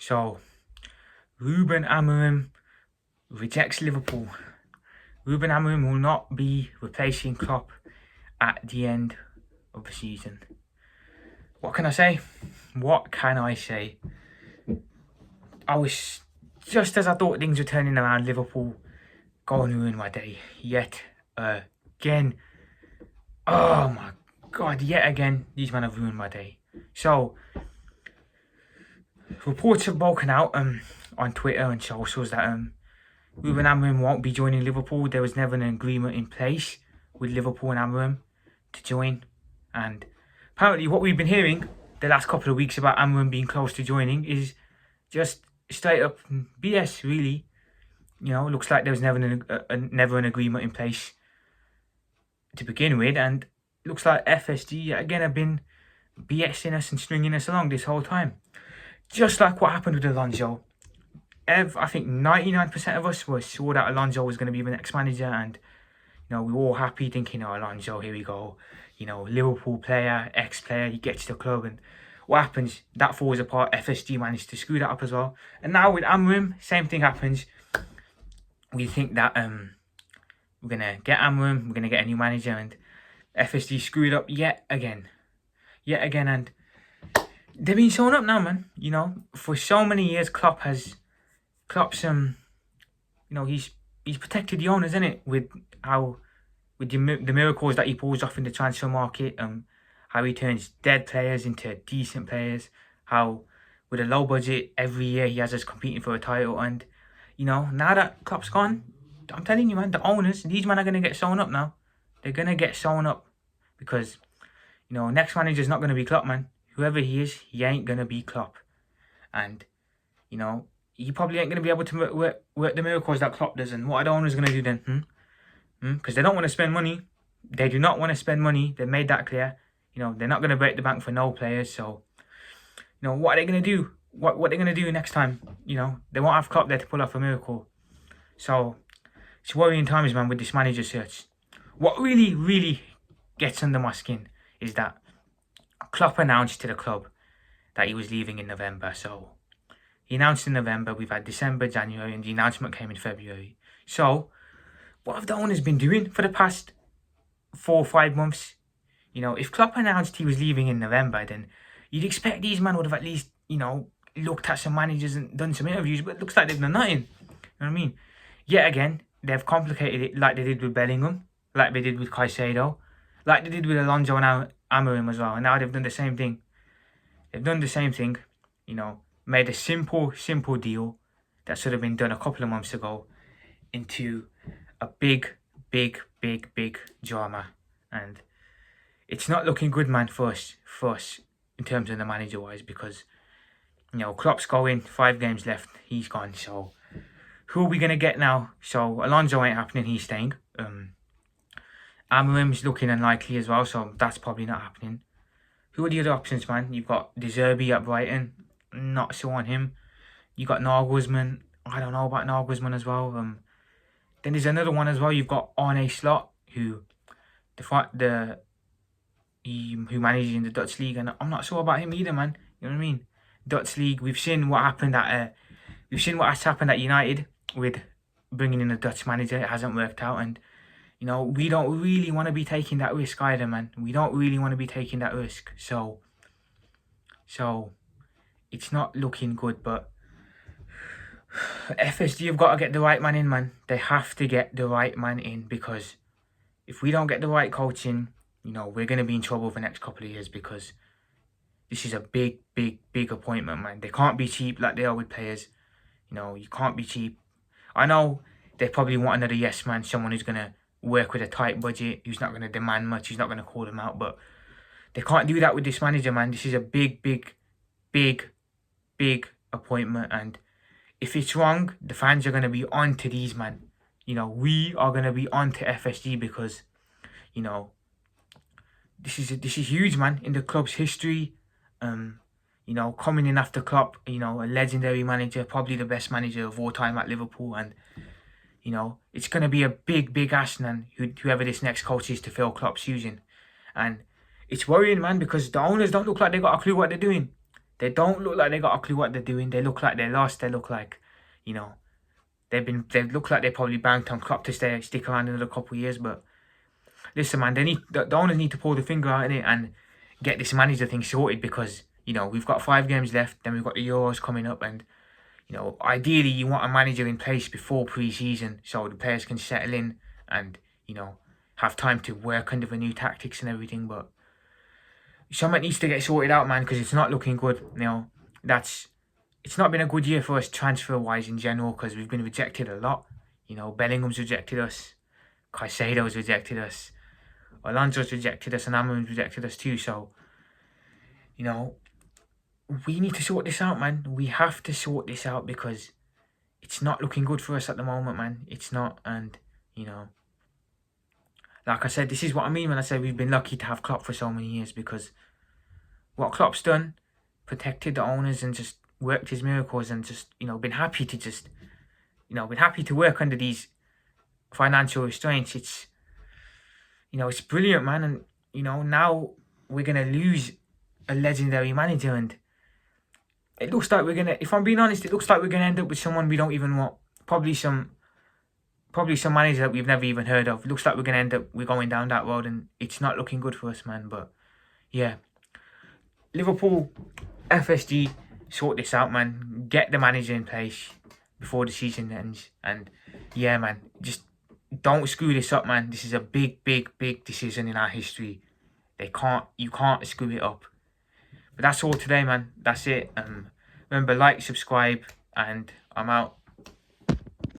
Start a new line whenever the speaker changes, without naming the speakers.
So, Ruben Amorim rejects Liverpool. Ruben Amorim will not be replacing Klopp at the end of the season. What can I say? What can I say? I was, just as I thought things were turning around, Liverpool go and ruin my day yet again. Oh my God, yet again, these men have ruined my day. So, reports have broken out on Twitter and socials that Ruben Amorim won't be joining Liverpool. There was never an agreement in place with Liverpool and Amorim to join. And apparently what we've been hearing the last couple of weeks about Amorim being close to joining is just straight up BS, really. You know, looks like there was never an agreement in place to begin with. And it looks like FSG, again, have been BSing us and stringing us along this whole time. Just like what happened with Alonso. I think 99% of us were sure that Alonso was going to be the next manager, and you know, we were all happy thinking, oh, Alonso, here we go. You know, Liverpool player, ex-player, he gets to the club, and what happens? That falls apart. FSG managed to screw that up as well. And now with Amorim, same thing happens. We think that we're going to get Amorim, we're going to get a new manager, and FSG screwed up yet again. And they've been showing up now, man. You know, for so many years, Klopp's you know, he's protected the owners, isn't it? With the miracles that he pulls off in the transfer market, how he turns dead players into decent players, how with a low budget every year he has us competing for a title. And you know, now that Klopp's gone, I'm telling you, man, the owners, these men are gonna get sewn up now. They're gonna get sewn up because you know, next manager's not gonna be Klopp, man. Whoever he is, he ain't gonna be Klopp, and you know, he probably ain't going to be able to work the miracles that Klopp does. And what are the owners going to do then? Because they don't want to spend money. They do not want to spend money. They made that clear. You know, they're not going to break the bank for no players. So, you know, what are they going to do? What are they going to do next time? You know, they won't have Klopp there to pull off a miracle. So, it's worrying times, man, with this manager search. What really, really gets under my skin is that Klopp announced to the club that he was leaving in November. So, he announced in November, we've had December, January, and the announcement came in February. So, what have the owners been doing for the past 4 or 5 months? You know, if Klopp announced he was leaving in November, then you'd expect these men would have at least, you know, looked at some managers and done some interviews, but it looks like they've done nothing. You know what I mean? Yet again, they've complicated it like they did with Bellingham, like they did with Caicedo, like they did with Alonso and Amorim as well. And now they've done the same thing. You know, made a simple deal that should have been done a couple of months ago into a big drama. And it's not looking good, man, for us in terms of the manager-wise, because, you know, Klopp's going, 5 games left, he's gone. So, who are we going to get now? So, Alonso ain't happening, he's staying. Amorim's looking unlikely as well, so that's probably not happening. Who are the other options, man? You've got De Zerbi at Brighton. Not sure on him. You got Nagelsmann. I don't know about Nagelsmann as well. Then there's another one as well. You've got Arne Slot, who manages in the Dutch league, and I'm not sure about him either, man. You know what I mean? Dutch league. We've seen what happened has happened at United with bringing in a Dutch manager. It hasn't worked out, and you know, we don't really want to be taking that risk either, man. We don't really want to be taking that risk. So it's not looking good, but FSG have got to get the right man in, man. They have to get the right man in, because if we don't get the right coaching, you know, we're going to be in trouble for the next couple of years, because this is a big appointment, man. They can't be cheap like they are with players. You know, you can't be cheap. I know they probably want another yes man, someone who's going to work with a tight budget, who's not going to demand much, who's not going to call them out, but they can't do that with this manager, man. This is a big appointment, and if it's wrong, the fans are going to be on to these, man. You know, we are going to be on to FSG, because, you know, this is huge, man, in the club's history. You know, coming in after Klopp, you know, a legendary manager, probably the best manager of all time at Liverpool, and you know, it's going to be a big ask, man, whoever this next coach is to fill Klopp's shoes in. And it's worrying, man, because the owners don't look like they got a clue what they're doing. They don't look like they got a clue what they're doing. They look like they're lost. They look like, you know, they look like they probably banked on Klopp to stick around another couple of years. But listen, man, the owners need to pull the finger out in it and get this manager thing sorted, because, you know, we've got 5 games left. Then we've got the Euros coming up, and, you know, ideally you want a manager in place before pre-season so the players can settle in and, you know, have time to work under the new tactics and everything. But something needs to get sorted out, man, because it's not looking good. You know, it's not been a good year for us transfer-wise in general, because we've been rejected a lot. You know, Bellingham's rejected us, Caicedo's rejected us, Alonso's rejected us, and Amorim's rejected us too. So, you know, we need to sort this out, man. We have to sort this out, because it's not looking good for us at the moment, man. It's not. And, you know, like I said, this is what I mean when I say we've been lucky to have Klopp for so many years, because what Klopp's done, protected the owners and just worked his miracles, and just, you know, been happy to work under these financial restraints. It's, you know, it's brilliant, man. And, you know, now we're going to lose a legendary manager, and it looks like we're going to, if I'm being honest, it looks like we're going to end up with someone we don't even want. Probably some manager that we've never even heard of. It looks like we're going down that road, and it's not looking good for us, man. But yeah, Liverpool, FSG, sort this out, man. Get the manager in place before the season ends. And yeah, man, just don't screw this up, man. This is a big, big, big decision in our history. You can't screw it up. But that's all today, man. That's it. Remember, like, subscribe, and I'm out.